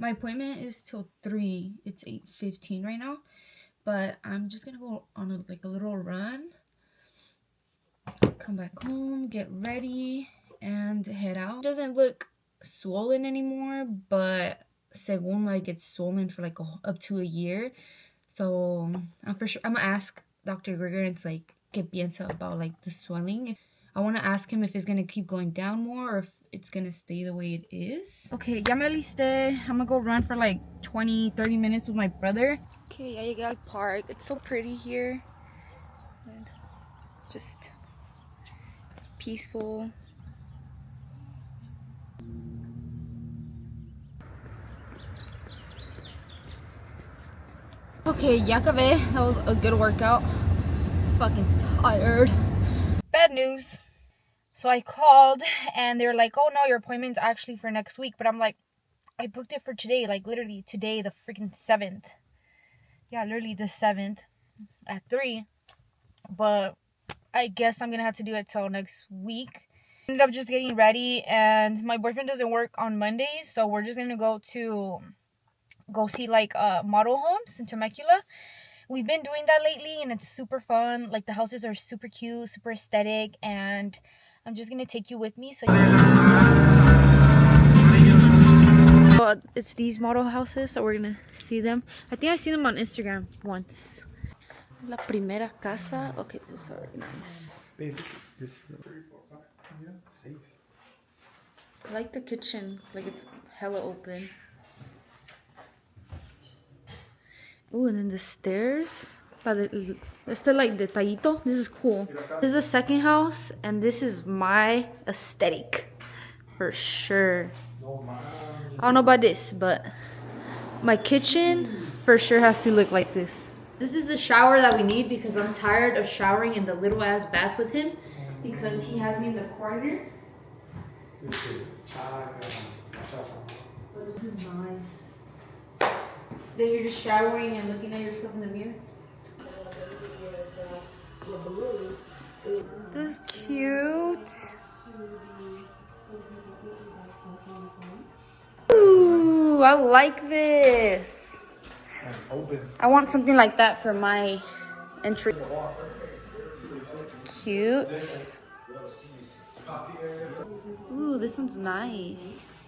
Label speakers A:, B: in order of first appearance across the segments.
A: My appointment is till 3. It's 8:15 right now. But I'm just gonna go on a little run. Come back home, get ready, and head out. It doesn't look swollen anymore, but según like it's swollen for like up to a year. So I'm gonna ask Dr. Grigorant like qué piensa about like the swelling. I want to ask him if it's gonna keep going down more or if it's gonna stay the way it is. Okay, ya me alisté. I'm gonna go run for like 20-30 minutes with my brother. Okay, ya llegué al park. It's so pretty here. And just peaceful. Okay, ya acabé. That was a good workout. Fucking tired. Bad news. So I called and they're like, oh no, your appointment's actually for next week. But I'm like, I booked it for today. Like literally today, the freaking 7th. Yeah, literally the 7th at 3. But I guess I'm gonna have to do it till next week. Ended up just getting ready, and my boyfriend doesn't work on Mondays, so we're just gonna go see like model homes in Temecula. We've been doing that lately, and it's super fun. Like the houses are super cute, super aesthetic, and I'm just gonna take you with me. So it's these model houses, so we're gonna see them. I think I've seen them on Instagram once. La primera casa. Okay, this is already nice.
B: This 3, 4, 5, yeah, 6.
A: I like the kitchen, like it's hella open. Ooh, and then the stairs. It's still like detallito. This is cool. This is the second house, and this is my aesthetic for sure. I don't know about this, but my kitchen for sure has to look like this. This is the shower that we need because I'm tired of showering in the little ass bath with him because he has me in the corner. This is nice. Then you're just showering and looking at yourself in the mirror. This is cute. Ooh, I like this. I want something like that for my entry. Cute. Ooh, this one's nice.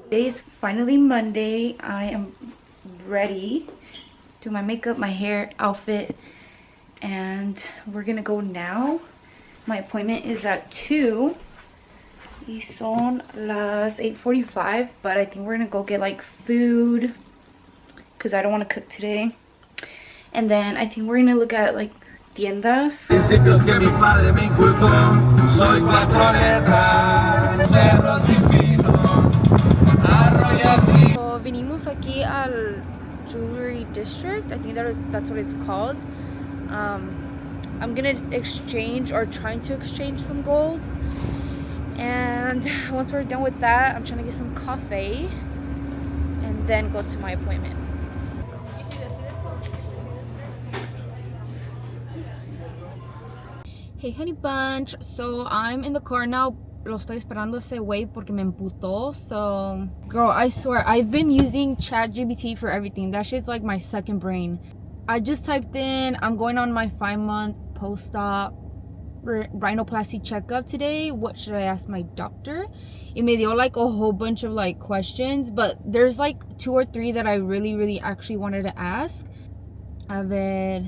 A: Today's finally Monday. I am ready. Do my makeup, my hair, outfit, and we're gonna go now. My appointment is at 2. Y son las 8:45, but I think we're gonna go get like food because I don't want to cook today. And then I think we're gonna look at like tiendas. So venimos aquí al jewelry district. I think that's what it's called. I'm gonna exchange or trying to exchange some gold. And once we're done with that, I'm trying to get some coffee and then go to my appointment. Hey honey bunch, so I'm in the car now. Lo estoy esperando ese güey porque me emputó. So girl, I swear I've been using ChatGPT for everything. That shit's like my second brain. I just typed in I'm going on my 5-month post-op rhinoplasty checkup today. What should I ask my doctor? It me dio like a whole bunch of like questions, but there's like 2 or 3 that I really actually wanted to ask. A ver.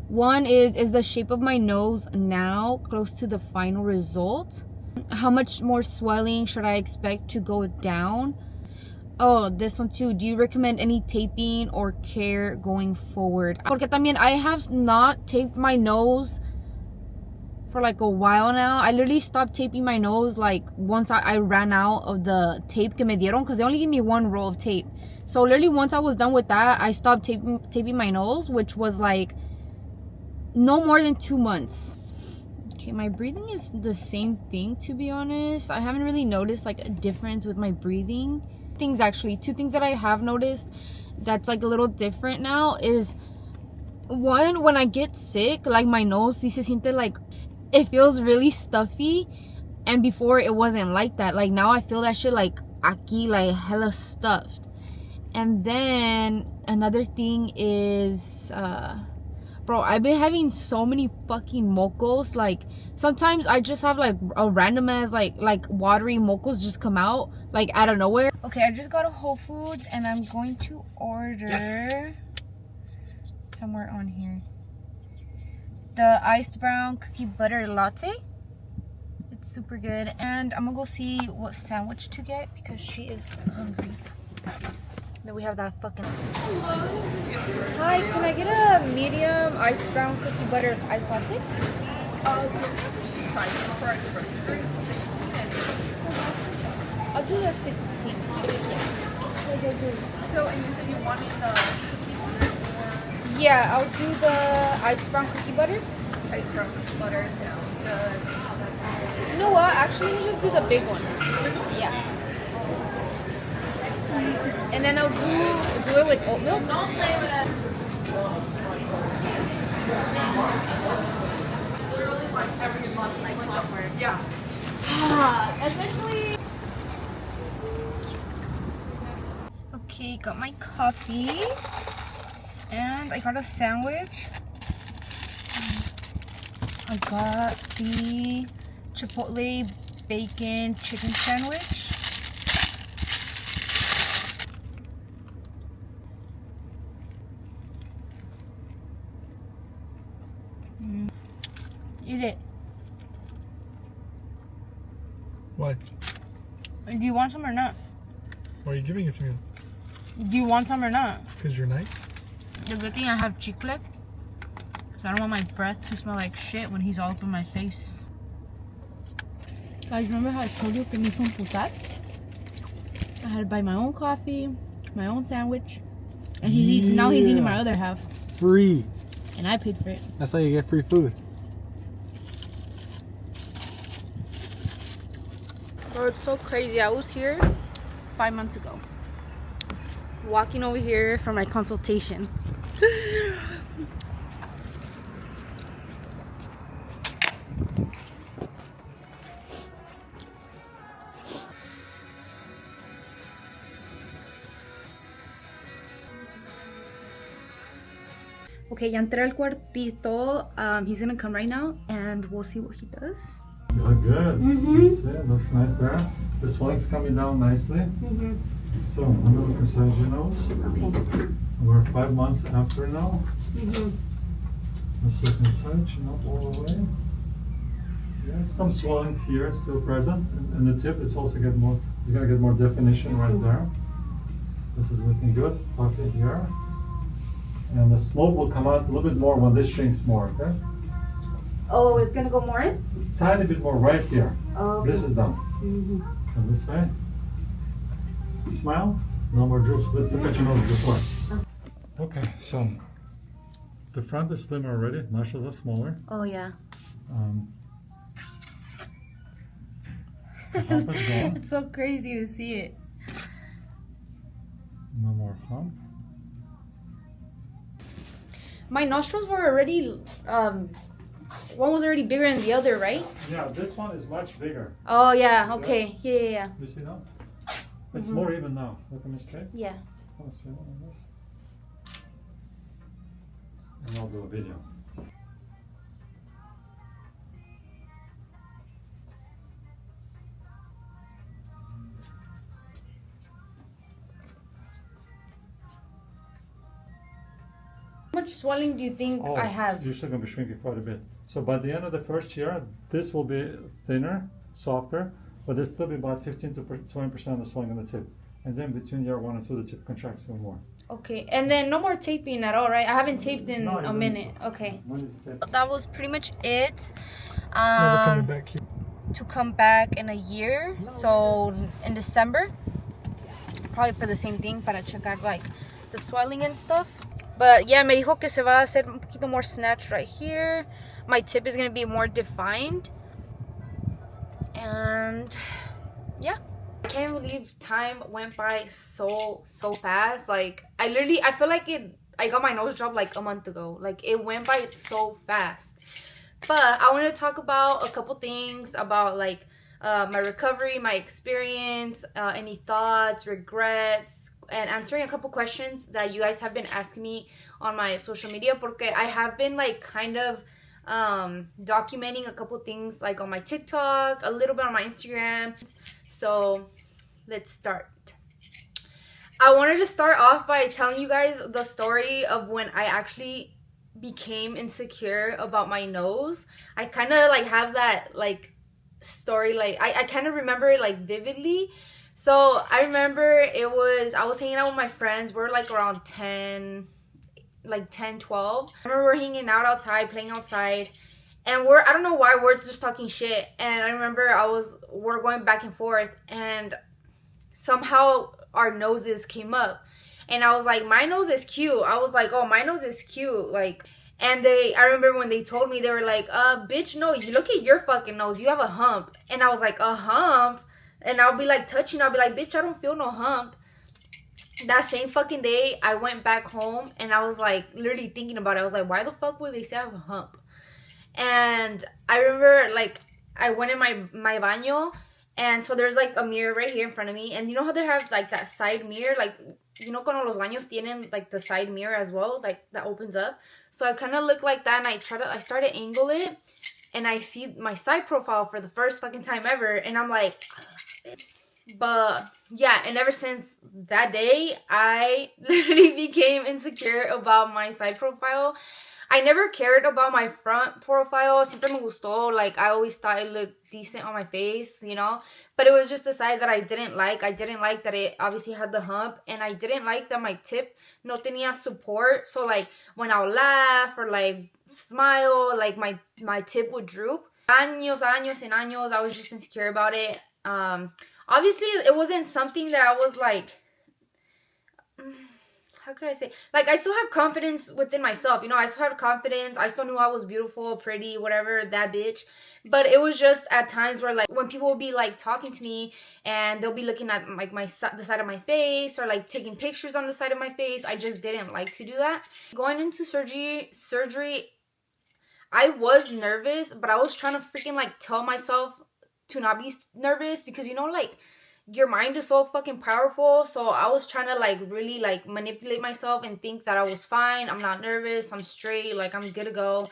A: One is the shape of my nose now close to the final result? How much more swelling should I expect to go down? Oh, this one too. Do you recommend any taping or care going forward? Porque también I have not taped my nose for like a while now. I literally stopped taping my nose like once I ran out of the tape que me dieron, because they only gave me 1 roll of tape. So literally once I was done with that, I stopped taping my nose, which was like no more than 2 months. Okay, my breathing is the same thing, to be honest. I haven't really noticed like a difference with my breathing. Actually 2 things that I have noticed that's like a little different now is, one, when I get sick, like my nose sí se siente like it feels really stuffy, And before it wasn't like that. Like now I feel that shit like aquí, like hella stuffed. And then another thing is bro, I've been having so many fucking mocos. Like sometimes I just have like a random ass like watery mocos just come out like out of nowhere. Okay, I just got a Whole Foods and I'm going to order somewhere on here the iced brown cookie butter latte. It's super good. And I'm gonna go see what sandwich to get because she is hungry. Then we have that fucking... Hello. Hi, can I get a medium iced brown cookie butter iced latte?
C: Two sizes for our espresso drinks, 16 and 8.
A: I'll do the 16.
C: So, and you said you wanted the cookie butter or
A: Yeah, I'll do the iced brown cookie butter.
C: iced brown cookie butter sounds good.
A: You know what? Actually, let me just do the big one. Yeah. And then I'll do it with oat milk.
C: Don't play with it. Literally like every month, like clockwork. Yeah.
A: Essentially. Okay, got my coffee. And I got a sandwich. I got the Chipotle bacon chicken sandwich. Eat it.
B: What?
A: Do you want some or not?
B: Why are you giving it to me?
A: Do you want some or not?
B: Because you're nice?
A: The good thing I have chicle. So I don't want my breath to smell like shit when he's all up in my face. Guys, remember how I told you que me hizo un putar? I had to buy my own coffee, my own sandwich. And now he's eating my other half.
B: Free.
A: And I paid for it.
B: That's how you get free food.
A: Bro, it's so crazy. I was here 5 months ago. Walking over here for my consultation. Okay, ya entré al cuartito. He's gonna come right now and we'll see what he does.
D: Good. It looks nice there. The swelling's coming down nicely. So I'm gonna massage your nose.
A: Okay.
D: We're 5 months after now. Let's look inside, not all the way. Yeah, some swelling here still present, and the tip is also get more. It's gonna get more definition right there. This is looking good. Pocket here, and the slope will come out a little bit more when this shrinks more. Okay.
A: Oh, it's gonna go more in?
D: Tiny bit more right here.
A: Oh, okay.
D: This is done. And this way. Smile. No more droops. Let's look at your nose before. Okay, so the front is slimmer already. Nostrils are smaller.
A: Oh, yeah.
D: The hump is gone.
A: It's so crazy to see it.
D: No more hump.
A: My nostrils were already, one was already bigger than the other, right?
D: Yeah, this one is much bigger.
A: Oh, yeah, okay. Yeah.
D: You see now? It's more even now. Look at me straight.
A: Yeah.
D: Let's see on this. And I'll do a video.
A: How much swelling do you think I have?
D: You're still going to be shrinking quite a bit. So by the end of the first year, this will be thinner, softer, but it's still be about 15 to 20% of the swelling on the tip. And then between year 1 and 2, the tip contracts even more.
A: Okay, and then no more taping at all, right? I haven't taped in a minute. Okay.
D: When did you tape?
A: That was pretty much it.
B: Never coming back here.
A: To come back in a year, so in December, probably for the same thing, para checar like the swelling and stuff. But yeah, me dijo que se va a hacer un poquito more snatch right here. My tip is gonna be more defined. And yeah, I can't believe time went by so fast. Like I feel like I got my nose job like a month ago. Like it went by so fast. But I want to talk about a couple things about like my recovery, my experience, any thoughts, regrets, and answering a couple questions that you guys have been asking me on my social media, porque I have been like kind of documenting a couple things like on my TikTok, a little bit on my Instagram. So let's start. I wanted to start off by telling you guys the story of when I actually became insecure about my nose. I kind of like have that like story, like I kind of remember it like vividly. So I remember I was hanging out with my friends. We're like around 10, 12. I remember we're hanging out outside, playing outside, and I don't know why, we're just talking shit. And I remember we're going back and forth, and somehow our noses came up, and I was like, my nose is cute. I was like, oh, my nose is cute, like. And I remember when they told me, they were like, bitch, no, you look at your fucking nose, you have a hump. And I was like, a hump? And I'll be like touching, I'll be like, bitch, I don't feel no hump. That same fucking day, I went back home, and I was like literally thinking about it. I was like, why the fuck would they say I have a hump? And I remember like I went in my baño, and so there's like a mirror right here in front of me. And you know how they have like that side mirror, like, you know, cuando los baños tienen like the side mirror as well, like that opens up. So I kind of look like that, and I started to angle it, and I see my side profile for the first fucking time ever, and I'm like, but yeah. And ever since that day, I literally became insecure about my side profile. I never cared about my front profile. Siempre me gustó. Like, I always thought it looked decent on my face, you know? But it was just the side that I didn't like. I didn't like that it obviously had the hump. And I didn't like that my tip no tenía support. So, like, when I would laugh or, like, smile, like, my tip would droop. Años and años, I was just insecure about it. Obviously, it wasn't something that I was, like... how could I say? Like, I still have confidence within myself. You know, I still had confidence. I still knew I was beautiful, pretty, whatever, that bitch. But it was just at times where, like, when people will be, like, talking to me, and they'll be looking at, like, the side of my face, or, like, taking pictures on the side of my face. I just didn't like to do that. Going into surgery, I was nervous, but I was trying to freaking, like, tell myself to not be nervous, because, you know, like, your mind is so fucking powerful. So I was trying to like really like manipulate myself and think that I was fine. I'm not nervous. I'm straight. Like, I'm good to go.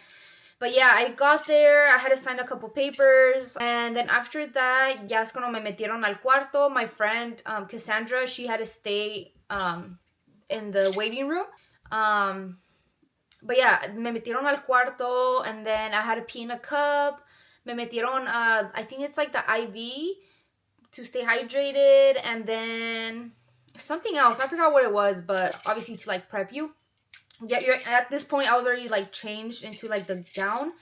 A: But yeah, I got there. I had to sign a couple papers. And then after that, ya es cuando me metieron al cuarto. My friend, Cassandra, she had to stay in the waiting room. But yeah, me metieron al cuarto. And then I had to pee in a cup. Me metieron, I think it's like the IV to stay hydrated, and then something else. I forgot what it was, but obviously to like prep you. Yeah, at this point I was already like changed into like the gown.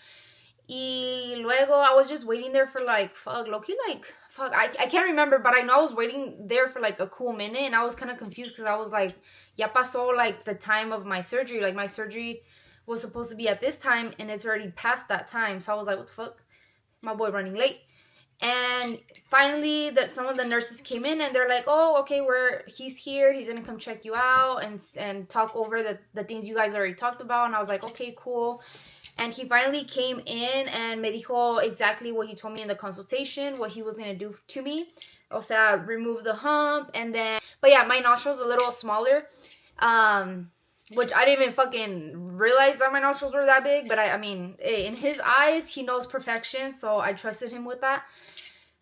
A: Y luego I was just waiting there for like I can't remember, but I know I was waiting there for like a cool minute, and I was kind of confused because I was like, ya pasó like the time of my surgery. Like, my surgery was supposed to be at this time, and it's already past that time. So I was like, what the fuck? My boy running late. And finally, some of the nurses came in, and they're like, oh, okay, he's here. He's going to come check you out and talk over the things you guys already talked about. And I was like, okay, cool. And he finally came in and me dijo exactly what he told me in the consultation, what he was going to do to me. O sea, remove the hump. And then, but yeah, my nostrils a little smaller. Which I didn't even fucking realize that my nostrils were that big. But I mean, in his eyes, he knows perfection. So I trusted him with that.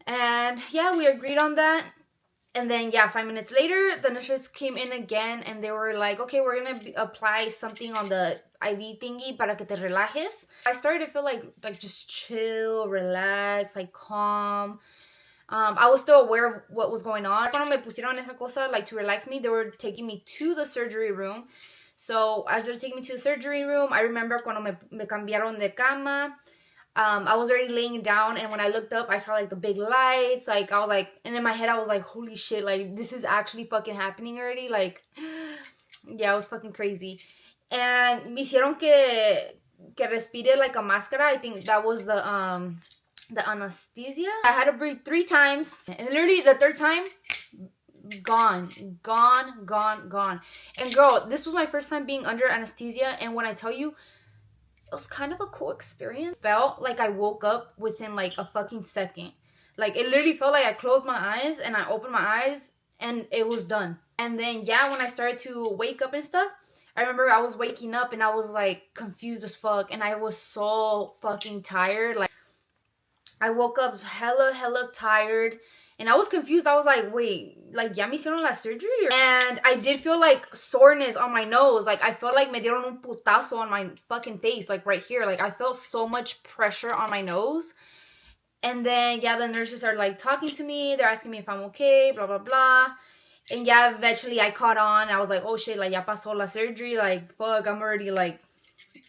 A: And yeah, we agreed on that. And then, yeah, 5 minutes later, the nurses came in again. And they were like, okay, we're going to apply something on the IV thingy para que te relajes. I started to feel like just chill, relax, like calm. I was still aware of what was going on. Cuando me pusieron esa cosa, like to relax me, they were taking me to the surgery room. So as they're taking me to the surgery room, I remember cuando me cambiaron de cama, I was already laying down, and when I looked up, I saw like the big lights. Like, I was like, and in my head, I was like, holy shit, like this is actually fucking happening already. Like, yeah, it was fucking crazy. And me hicieron que respire like a máscara. I think that was the anesthesia. I had to breathe 3 times, and literally the 3rd time, gone. And girl, this was my first time being under anesthesia, and when I tell you, it was kind of a cool experience. Felt like I woke up within like a fucking second. Like, it literally felt like I closed my eyes and I opened my eyes and it was done. And then, yeah, when I started to wake up and stuff, I remember I was waking up and I was like confused as fuck. And I was so fucking tired. Like, I woke up hella tired. And I was confused. I was like, wait, like, ya me hicieron la surgery? And I did feel like soreness on my nose. Like, I felt like me dieron un putazo on my fucking face. Like, right here. Like, I felt so much pressure on my nose. And then, yeah, the nurses are, like, talking to me. They're asking me if I'm okay, blah, blah, blah. And, yeah, eventually I caught on. I was like, oh, shit, like, ya pasó la surgery. Like, fuck, I'm already, like,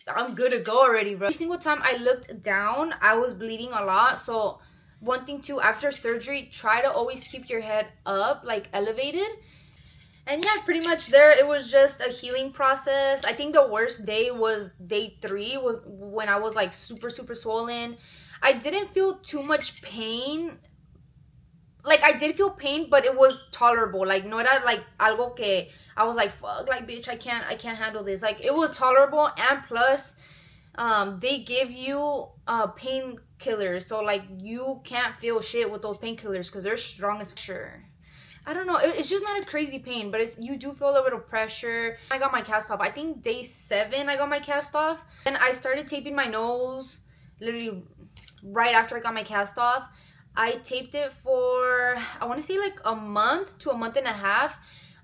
A: I'm good to go already, bro. Every single time I looked down, I was bleeding a lot. So, one thing, too, after surgery, try to always keep your head up, like, elevated. And, yeah, pretty much there, it was just a healing process. I think the worst day was day 3, was when I was, like, super swollen. I didn't feel too much pain. Like, I did feel pain, but it was tolerable. Like, no era like algo que I was like, fuck, like, bitch, I can't handle this. Like, it was tolerable. And plus, they give you painkillers. So, like, you can't feel shit with those painkillers because they're strong as sure. I don't know. It's just not a crazy pain, but you do feel a little bit of pressure. I got my cast off. I think day 7 I got my cast off. And I started taping my nose literally right after I got my cast off. I taped it for, I want to say, like, a month to a month and a half.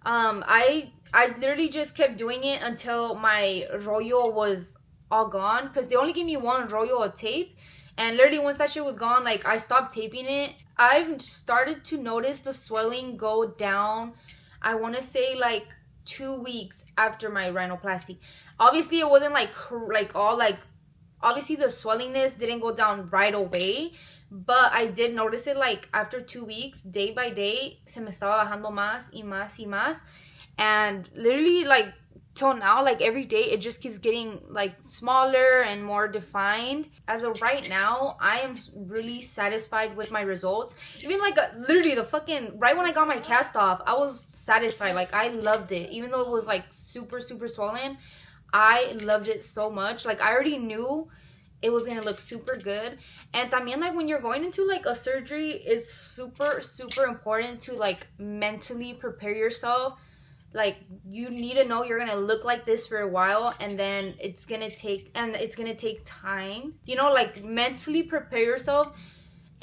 A: I literally just kept doing it until my rollo was all gone, because they only gave me one rollo of tape. And literally once that shit was gone, like, I stopped taping it. I've started to notice the swelling go down, I want to say, like, 2 weeks after my rhinoplasty. Obviously, it wasn't obviously the swellingness didn't go down right away, but I did notice it, like, after 2 weeks, day by day, se me estaba bajando más y más y más. And literally, like, till now, like, every day, it just keeps getting, like, smaller and more defined. As of right now, I am really satisfied with my results. Even, like, literally the fucking, right when I got my cast off, I was satisfied. Like, I loved it. Even though it was, like, super swollen, I loved it so much. Like, I already knew it was gonna look super good. And también, like, when you're going into, like, a surgery, it's super important to, like, mentally prepare yourself. Like, you need to know you're gonna look like this for a while, and then it's gonna take time, you know, like, mentally prepare yourself.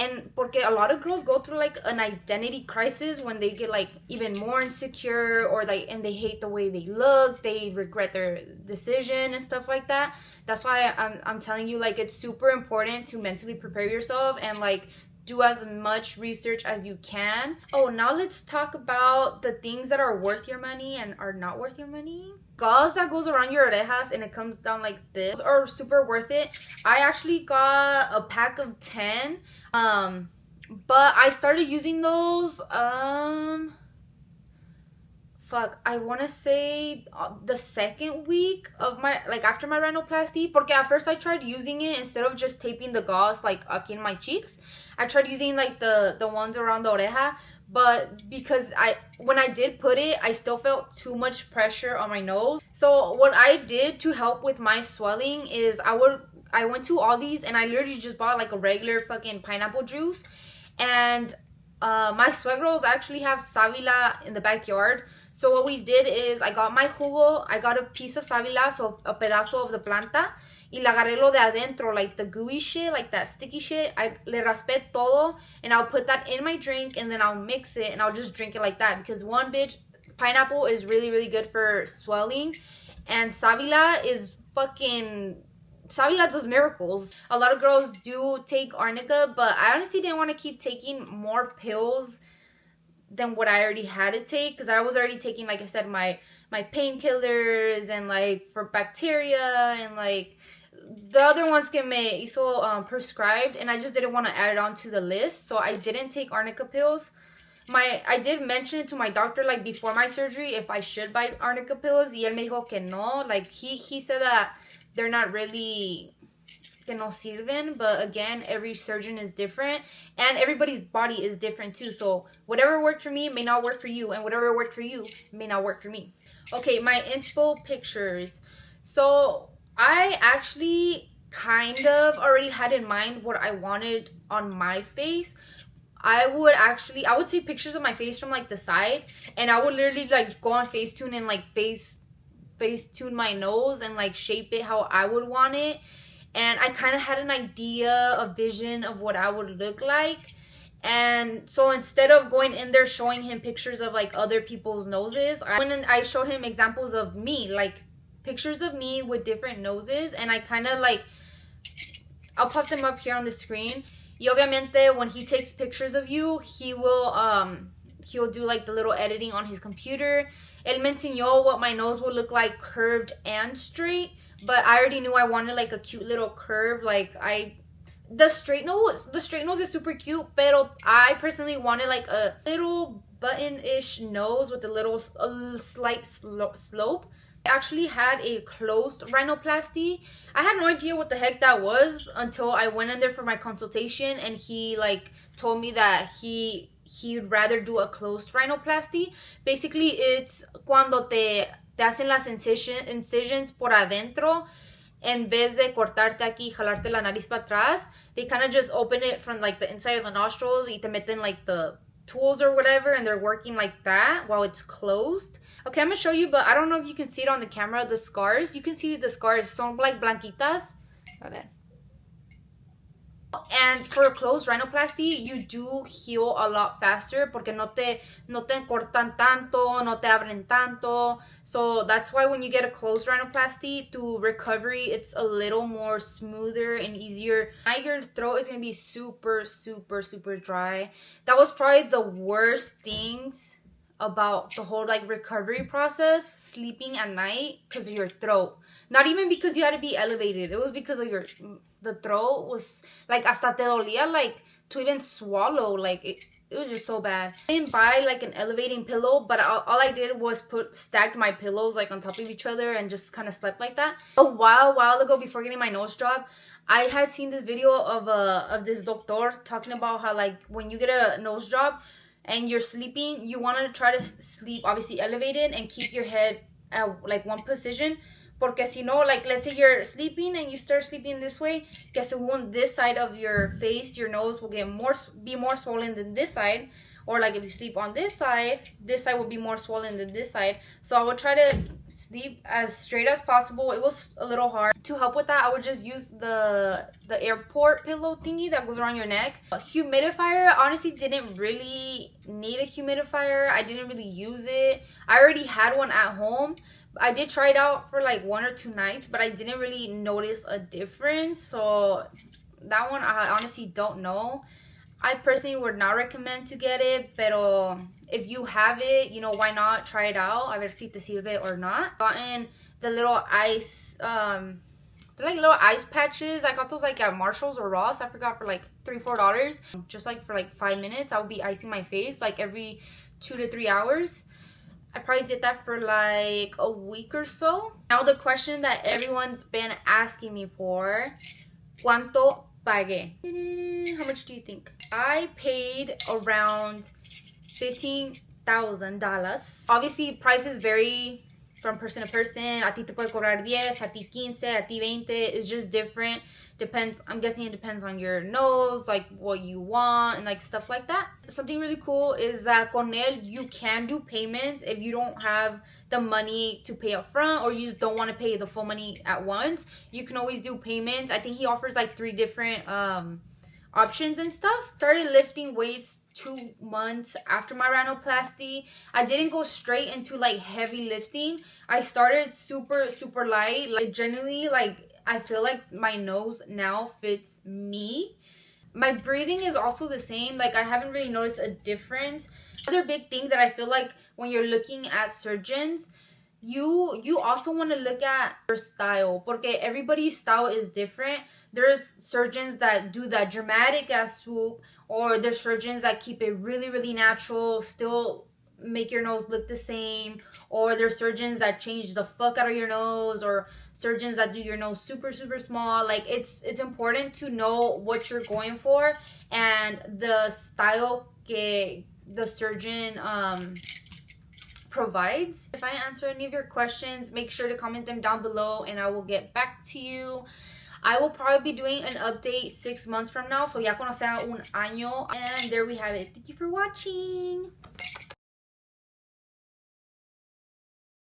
A: And porque a lot of girls go through, like, an identity crisis when they get, like, even more insecure, or, like, and they hate the way they look, they regret their decision and stuff like that. That's why I'm telling you, like, it's super important to mentally prepare yourself and, like, do as much research as you can. Oh, now let's talk about the things that are worth your money and are not worth your money. Gauze that goes around your orejas and it comes down like this are super worth it. I actually got a pack of 10, but I started using those I want to say the 2nd week of my, like, after my rhinoplasty. Porque at first I tried using it instead of just taping the gauze, like, up in my cheeks. I tried using, like, the ones around the oreja. But because when I did put it, I still felt too much pressure on my nose. So what I did to help with my swelling is I went to Aldi's and I literally just bought, like, a regular fucking pineapple juice. And my suegros actually have savila in the backyard. So what we did is I got my jugo, I got a piece of savila, so a pedazo of the planta, y la agarré lo de adentro, like the gooey shit, like that sticky shit. I le raspé todo, and I'll put that in my drink, and then I'll mix it, and I'll just drink it like that. Because one, bitch, pineapple is really good for swelling, and savila does miracles. A lot of girls do take arnica, but I honestly didn't want to keep taking more pills than what I already had to take, because I was already taking, like I said, my painkillers and, like, for bacteria and, like, the other ones que me hizo prescribed, and I just didn't want to add it on to the list, so I didn't take arnica pills. I did mention it to my doctor, like, before my surgery, if I should buy arnica pills, y él me dijo que no. Like, he said that they're not really, que no sirven, but again, every surgeon is different, and everybody's body is different too, so whatever worked for me may not work for you, and whatever worked for you may not work for me. Okay, my inspo pictures. So I actually kind of already had in mind what I wanted on my face. I would take pictures of my face from like the side, and I would literally like go on Facetune and like Facetune my nose and like shape it how I would want it. And I kind of had an idea, a vision of what I would look like. And so instead of going in there showing him pictures of like other people's noses, I went and I showed him examples of me, like pictures of me with different noses. And I kind of like, I'll pop them up here on the screen. Y obviamente when he takes pictures of you, he'll do like the little editing on his computer. Él me enseñó what my nose would look like curved and straight, but I already knew I wanted like a cute little curve. Like the straight nose is super cute, pero I personally wanted like a little button-ish nose with a slight slope. I actually had a closed rhinoplasty. I had no idea what the heck that was until I went in there for my consultation, and he like told me that he'd rather do a closed rhinoplasty. Basically, it's cuando te hacen las incisions por adentro, en vez de cortarte aquí y jalarte la nariz para atrás. They kind of just open it from like the inside of the nostrils y te meten like the tools or whatever, and they're working like that while it's closed. Okay, I'm gonna show you, but I don't know if you can see it on the camera, the scars. You can see the scars, son like blanquitas. A ver. And for a closed rhinoplasty, you do heal a lot faster porque no te cortan tanto, no te abren tanto. So that's why when you get a closed rhinoplasty, to recovery, it's a little more smoother and easier. Now your throat is going to be super, super, super dry. That was probably the worst things about the whole like recovery process, sleeping at night, because of your throat. Not even because you had to be elevated. It was because of the throat was like hasta te dolía like to even swallow. Like it was just so bad. I didn't buy like an elevating pillow, but all I did was stacked my pillows like on top of each other and just kind of slept like that. A while ago, before getting my nose job, I had seen this video of this doctor talking about how like when you get a nose job and you're sleeping, you want to try to sleep obviously elevated and keep your head at like one position. Porque si no, like let's say you're sleeping and you start sleeping this way, que según this side of your face, your nose will be more swollen than this side. Or like if you sleep on this side will be more swollen than this side. So I would try to sleep as straight as possible. It was a little hard. To help with that, I would just use the airport pillow thingy that goes around your neck. A humidifier, honestly didn't really need a humidifier. I didn't really use it. I already had one at home. I did try it out for like 1 or 2 nights, but I didn't really notice a difference. So that one, I honestly don't know. I personally would not recommend to get it, pero if you have it, you know, why not try it out? A ver si te sirve or not. Gotten the little ice, they're like little ice patches. I got those like at Marshall's or Ross. I forgot, for like $3-4. Just like for like 5 minutes, I would be icing my face like every 2 to 3 hours. I probably did that for like a week or so. Now the question that everyone's been asking me for, ¿cuánto pagué? How much do you think? I paid around $15,000. Obviously, prices vary from person to person. A ti te puede cobrar 10, a ti 15, a ti 20. It's just different. Depends, I'm guessing it depends on your nose, like what you want and like stuff like that. Something really cool is that con él, you can do payments if you don't have the money to pay up front, or you just don't want to pay the full money at once. You can always do payments. I think he offers like 3 different options and stuff. Started lifting weights 2 months after my rhinoplasty. I didn't go straight into like heavy lifting. I started super, super light. Like generally, like I feel like my nose now fits me. My breathing is also the same. Like I haven't really noticed a difference. Another big thing that I feel like when you're looking at surgeons, you also want to look at your style, porque everybody's style is different. There's surgeons that do that dramatic ass swoop, or there's surgeons that keep it really, really natural, still make your nose look the same, or there's surgeons that change the fuck out of your nose, or surgeons that do your nose super, super small. Like it's important to know what you're going for and the style que the surgeon provides. If I didn't answer any of your questions, make sure to comment them down below and I will get back to you. I will probably be doing an update 6 months from now. So ya cuando sea un año. And there we have it. Thank you for watching.